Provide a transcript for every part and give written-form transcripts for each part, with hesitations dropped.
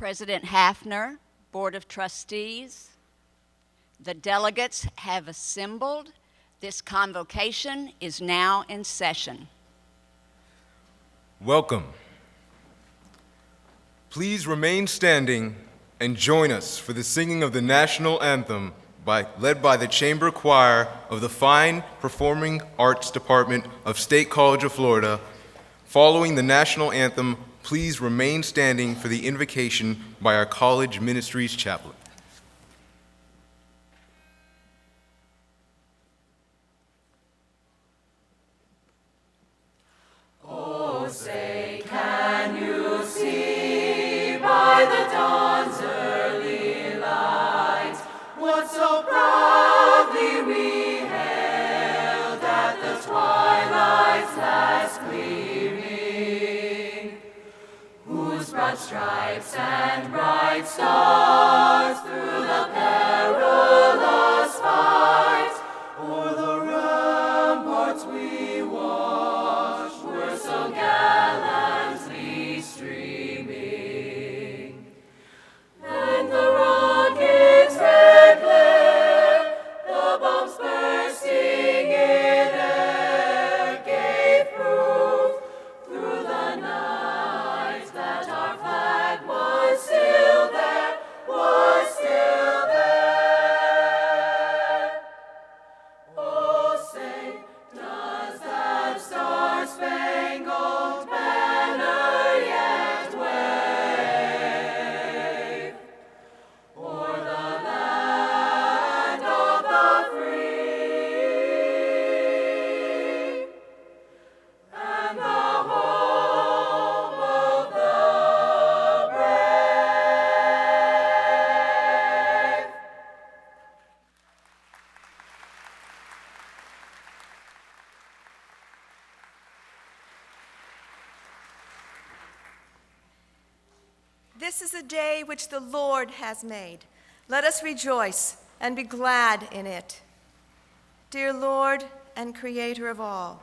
President Hafner, Board of Trustees, the delegates have assembled. This convocation is now in session. Welcome. Please remain standing and join us for the singing of the national anthem led by the Chamber Choir of the Fine Performing Arts Department of State College of Florida. Following the national anthem, please remain standing for the invocation by our college ministries chaplain. Oh, say, can you see by the dawn's early light what so proudly we hailed at the twilight's last gleaming, whose broad stripes and bright stars through the perilous fight o'er the ramparts we watched were so gallantly streaming, and the rocket's red glare, the bombs bursting in air, gave proof through the night that our flag was still there, was still there. Oh, say, does that star-spangled banner yet wave o'er the land of the free and the home of the brave? This is a day which the Lord has made. Let us rejoice and be glad in it. Dear Lord and Creator of all,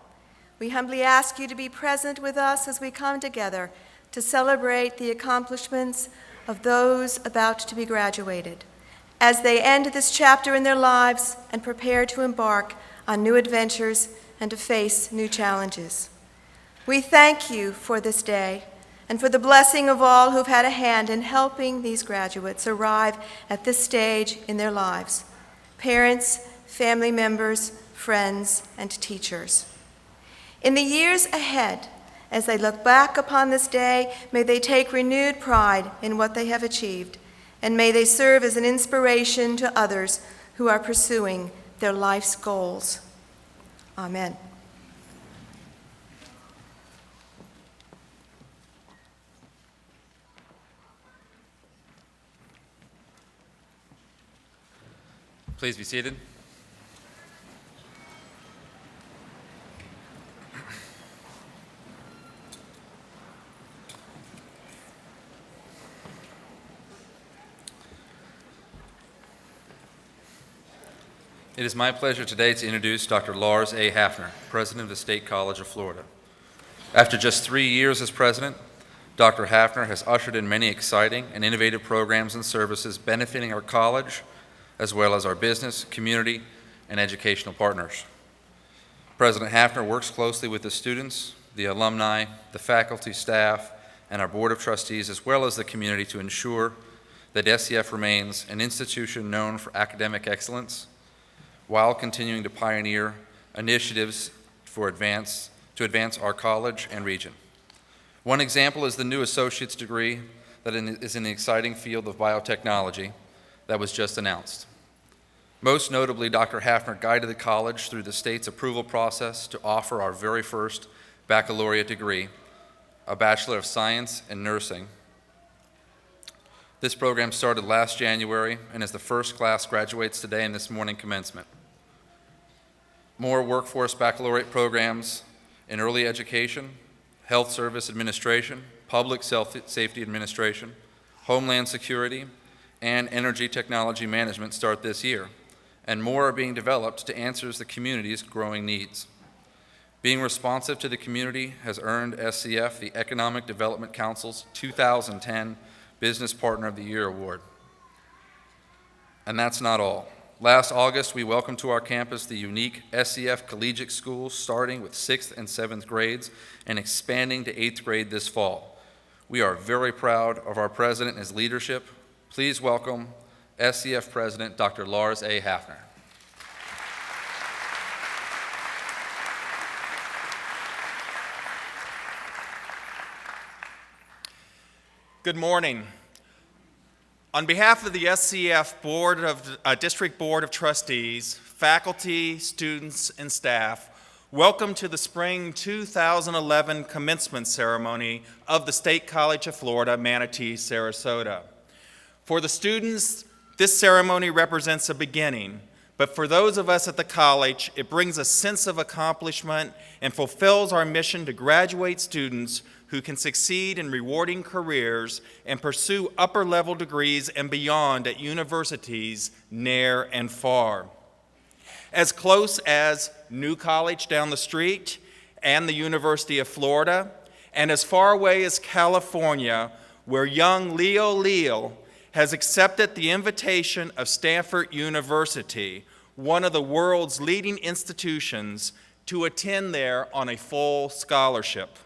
we humbly ask you to be present with us as we come together to celebrate the accomplishments of those about to be graduated, as they end this chapter in their lives and prepare to embark on new adventures and to face new challenges. We thank you for this day and for the blessing of all who've had a hand in helping these graduates arrive at this stage in their lives: parents, family members, friends, and teachers. In the years ahead, as they look back upon this day, may they take renewed pride in what they have achieved, and may they serve as an inspiration to others who are pursuing their life's goals. Amen. Please be seated. It is my pleasure today to introduce Dr. Lars A. Hafner, President of the State College of Florida. After just 3 years as president, Dr. Hafner has ushered in many exciting and innovative programs and services benefiting our college, as well as our business, community, and educational partners. President Hafner works closely with the students, the alumni, the faculty, staff, and our Board of Trustees, as well as the community, to ensure that SCF remains an institution known for academic excellence, while continuing to pioneer initiatives to advance our college and region. One example is the new associate's degree that is in the exciting field of biotechnology that was just announced. Most notably, Dr. Hafner guided the college through the state's approval process to offer our very first baccalaureate degree, a Bachelor of Science in Nursing. This program started last January, and as the first class graduates today in this morning commencement. More workforce baccalaureate programs in early education, health service administration, public safety administration, homeland security, and energy technology management start this year, and more are being developed to answer the community's growing needs. Being responsive to the community has earned SCF the Economic Development Council's 2010 Business Partner of the Year Award. And that's not all. Last August, we welcomed to our campus the unique SCF Collegiate School, starting with 6th and 7th grades and expanding to 8th grade this fall. We are very proud of our president and his leadership. Please welcome SCF President Dr. Lars A. Hafner. Good morning. On behalf of the SCF District Board of Trustees, faculty, students, and staff, welcome to the Spring 2011 Commencement Ceremony of the State College of Florida, Manatee-Sarasota. For the students, this ceremony represents a beginning, but for those of us at the college, it brings a sense of accomplishment and fulfills our mission to graduate students who can succeed in rewarding careers and pursue upper-level degrees and beyond at universities near and far. As close as New College down the street and the University of Florida, and as far away as California, where young Leo has accepted the invitation of Stanford University, one of the world's leading institutions, to attend there on a full scholarship.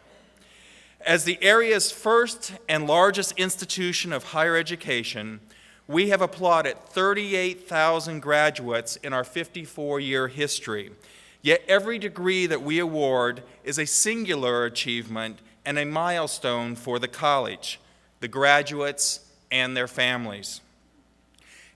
As the area's first and largest institution of higher education, we have applauded 38,000 graduates in our 54-year history. Yet every degree that we award is a singular achievement and a milestone for the college, the graduates, and their families.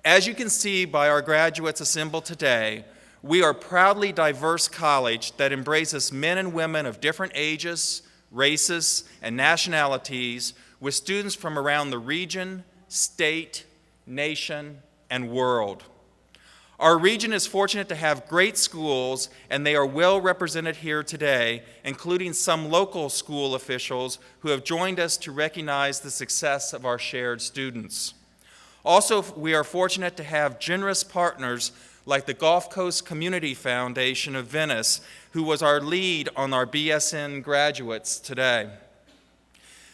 As you can see by our graduates assembled today, we are a proudly diverse college that embraces men and women of different ages, races, and nationalities, with students from around the region, state, nation, and world. Our region is fortunate to have great schools, and they are well represented here today, including some local school officials who have joined us to recognize the success of our shared students. Also, we are fortunate to have generous partners like the Gulf Coast Community Foundation of Venice, who was our lead on our BSN graduates today.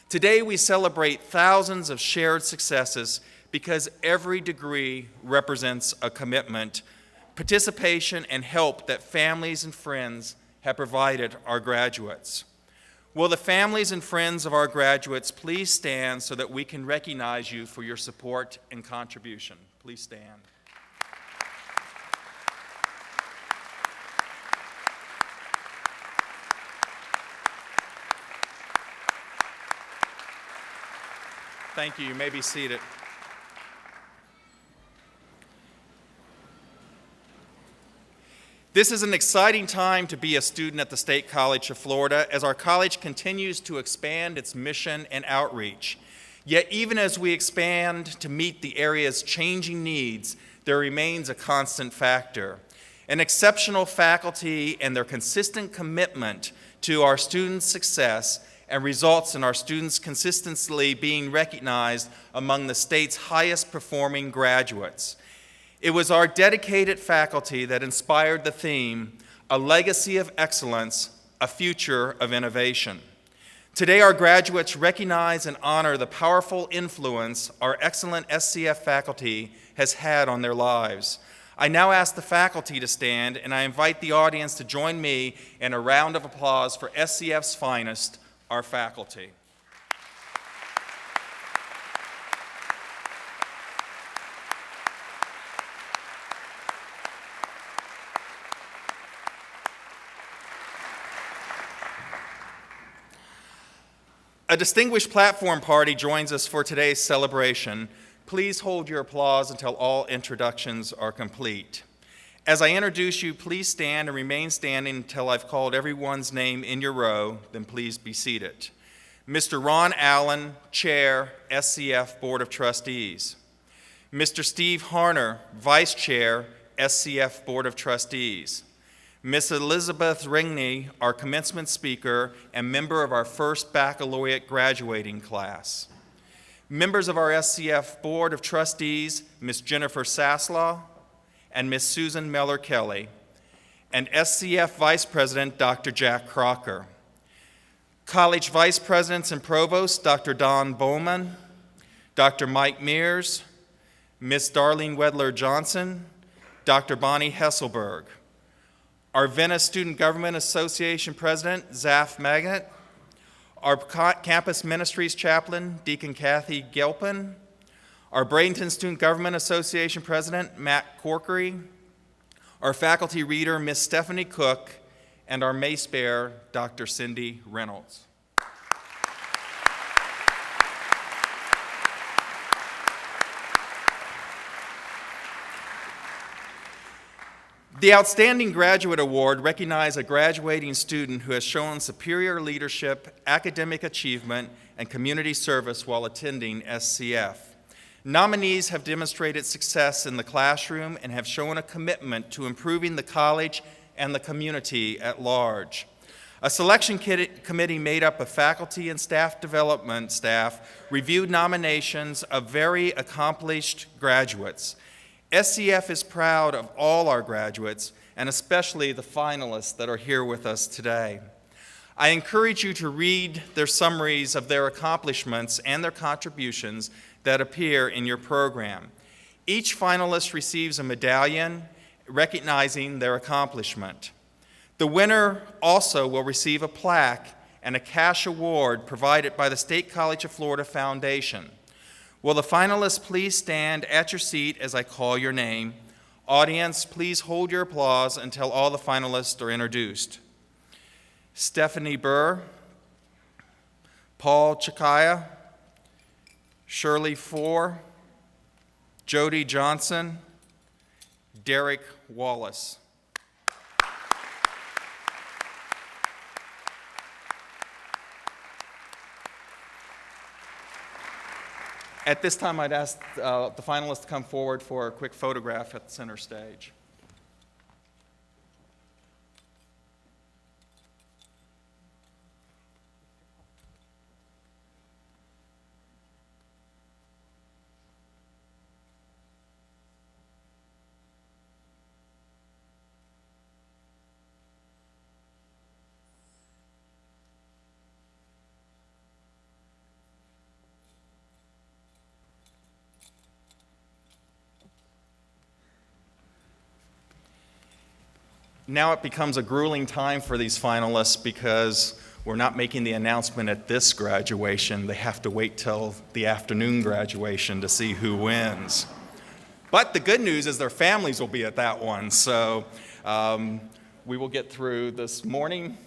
Today we celebrate thousands of shared successes because every degree represents a commitment, participation, and help that families and friends have provided our graduates. Will the families and friends of our graduates please stand so that we can recognize you for your support and contribution? Please stand. Thank you. You may be seated. This is an exciting time to be a student at the State College of Florida as our college continues to expand its mission and outreach. Yet even as we expand to meet the area's changing needs, there remains a constant factor: an exceptional faculty and their consistent commitment to our students' success, and results in our students consistently being recognized among the state's highest performing graduates. It was our dedicated faculty that inspired the theme, "A Legacy of Excellence, a Future of Innovation." Today, our graduates recognize and honor the powerful influence our excellent SCF faculty has had on their lives. I now ask the faculty to stand, and I invite the audience to join me in a round of applause for SCF's finest, our faculty. A distinguished platform party joins us for today's celebration. Please hold your applause until all introductions are complete. As I introduce you, please stand and remain standing until I've called everyone's name in your row, then please be seated. Mr. Ron Allen, Chair, SCF Board of Trustees. Mr. Steve Harner, Vice Chair, SCF Board of Trustees. Ms. Elizabeth Ringney, our commencement speaker and member of our first baccalaureate graduating class. Members of our SCF Board of Trustees, Ms. Jennifer Saslaw and Ms. Susan Miller-Kelly, and SCF Vice President, Dr. Jack Crocker. College Vice Presidents and Provosts, Dr. Don Bowman, Dr. Mike Mears, Miss Darlene Wedler-Johnson, Dr. Bonnie Hesselberg, our Venice Student Government Association President, Zaf Magnet, our Campus Ministries Chaplain, Deacon Kathy Gilpin, our Bradenton Student Government Association President, Matt Corkery, our faculty reader, Miss Stephanie Cook, and our mace bearer, Dr. Cindy Reynolds. The Outstanding Graduate Award recognizes a graduating student who has shown superior leadership, academic achievement, and community service while attending SCF. Nominees have demonstrated success in the classroom and have shown a commitment to improving the college and the community at large. A selection committee made up of faculty and staff development staff reviewed nominations of very accomplished graduates. SCF is proud of all our graduates, and especially the finalists that are here with us today. I encourage you to read their summaries of their accomplishments and their contributions that appear in your program. Each finalist receives a medallion recognizing their accomplishment. The winner also will receive a plaque and a cash award provided by the State College of Florida Foundation. Will the finalists please stand at your seat as I call your name? Audience, please hold your applause until all the finalists are introduced. Stephanie Burr, Paul Chikaya, Shirley Four, Jody Johnson, Derek Wallace. At this time, I'd ask the finalists to come forward for a quick photograph at the center stage. Now it becomes a grueling time for these finalists because we're not making the announcement at this graduation. They have to wait till the afternoon graduation to see who wins. But the good news is their families will be at that one. So we will get through this morning,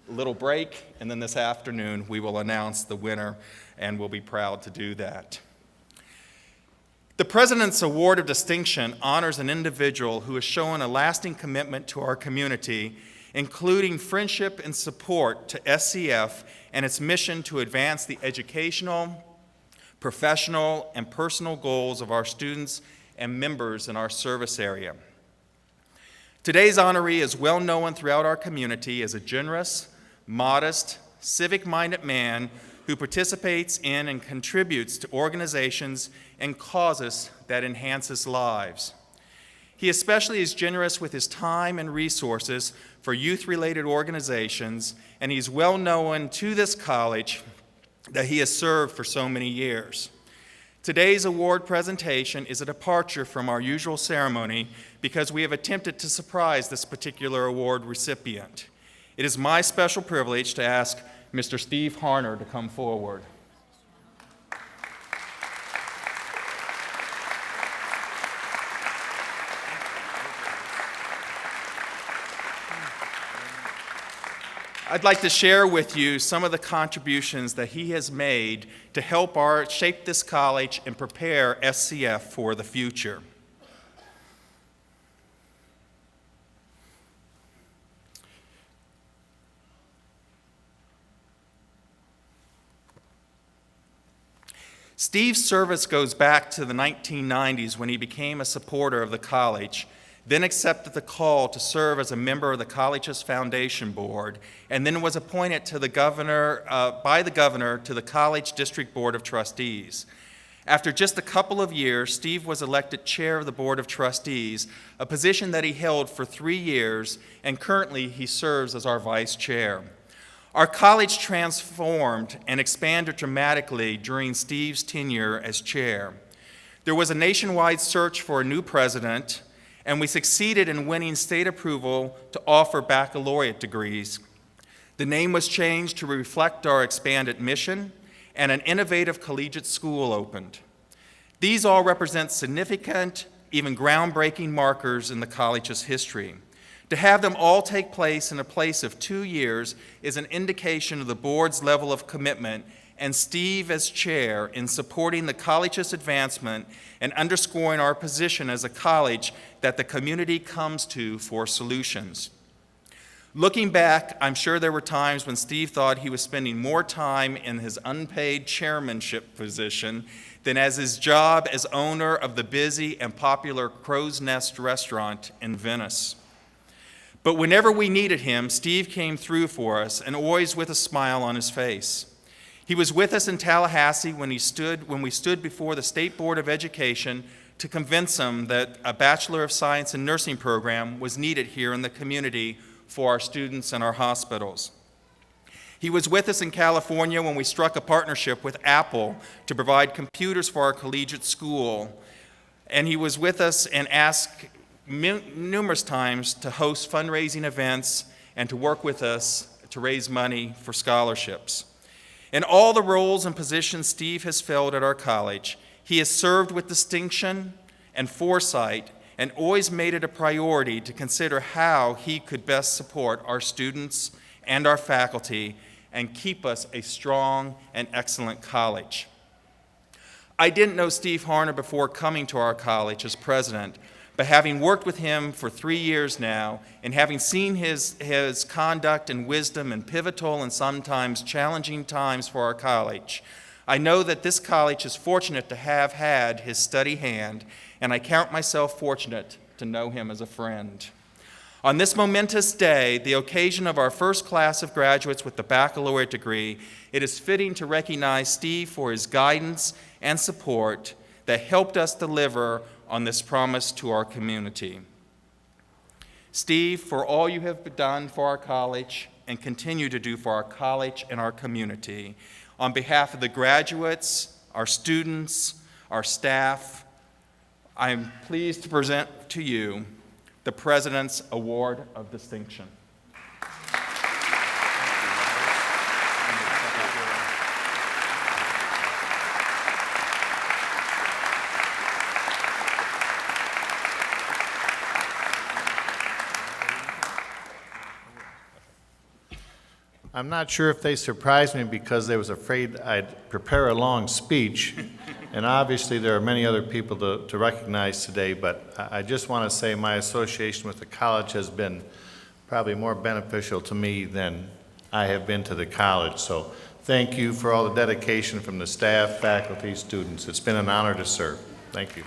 a little break, and then this afternoon we will announce the winner, and we'll be proud to do that. The President's Award of Distinction honors an individual who has shown a lasting commitment to our community, including friendship and support to SCF and its mission to advance the educational, professional, and personal goals of our students and members in our service area. Today's honoree is well known throughout our community as a generous, modest, civic-minded man who participates in and contributes to organizations and causes that enhances lives. He especially is generous with his time and resources for youth-related organizations, and he's well known to this college that he has served for so many years. Today's award presentation is a departure from our usual ceremony because we have attempted to surprise this particular award recipient. It is my special privilege to ask Mr. Steve Harner to come forward. I'd like to share with you some of the contributions that he has made to help shape this college and prepare SCF for the future. Steve's service goes back to the 1990s when he became a supporter of the college, then accepted the call to serve as a member of the college's foundation board, and then was appointed to by the governor to the college district board of trustees. After just a couple of years, Steve was elected chair of the board of trustees, a position that he held for 3 years, and currently he serves as our vice chair. Our college transformed and expanded dramatically during Steve's tenure as chair. There was a nationwide search for a new president, and we succeeded in winning state approval to offer baccalaureate degrees. The name was changed to reflect our expanded mission, and an innovative collegiate school opened. These all represent significant, even groundbreaking markers in the college's history. To have them all take place in a place of 2 years is an indication of the board's level of commitment and Steve as chair in supporting the college's advancement and underscoring our position as a college that the community comes to for solutions. Looking back, I'm sure there were times when Steve thought he was spending more time in his unpaid chairmanship position than as his job as owner of the busy and popular Crow's Nest restaurant in Venice. But whenever we needed him, Steve came through for us, and always with a smile on his face. He was with us in Tallahassee when we stood before the State Board of Education to convince them that a Bachelor of Science in Nursing program was needed here in the community for our students and our hospitals. He was with us in California when we struck a partnership with Apple to provide computers for our collegiate school. And he was with us and asked numerous times to host fundraising events and to work with us to raise money for scholarships. In all the roles and positions Steve has filled at our college, he has served with distinction and foresight and always made it a priority to consider how he could best support our students and our faculty and keep us a strong and excellent college. I didn't know Steve Harner before coming to our college as president, but having worked with him for 3 years now and having seen his conduct and wisdom in pivotal and sometimes challenging times for our college, I know that this college is fortunate to have had his steady hand, and I count myself fortunate to know him as a friend. On this momentous day, the occasion of our first class of graduates with the baccalaureate degree, it is fitting to recognize Steve for his guidance and support that helped us deliver on this promise to our community. Steve, for all you have done for our college and continue to do for our college and our community, on behalf of the graduates, our students, our staff, I am pleased to present to you the President's Award of Distinction. I'm not sure if they surprised me because they was afraid I'd prepare a long speech, and obviously there are many other people to recognize today, but I just want to say my association with the college has been probably more beneficial to me than I have been to the college. So thank you for all the dedication from the staff, faculty, students. It's been an honor to serve. Thank you.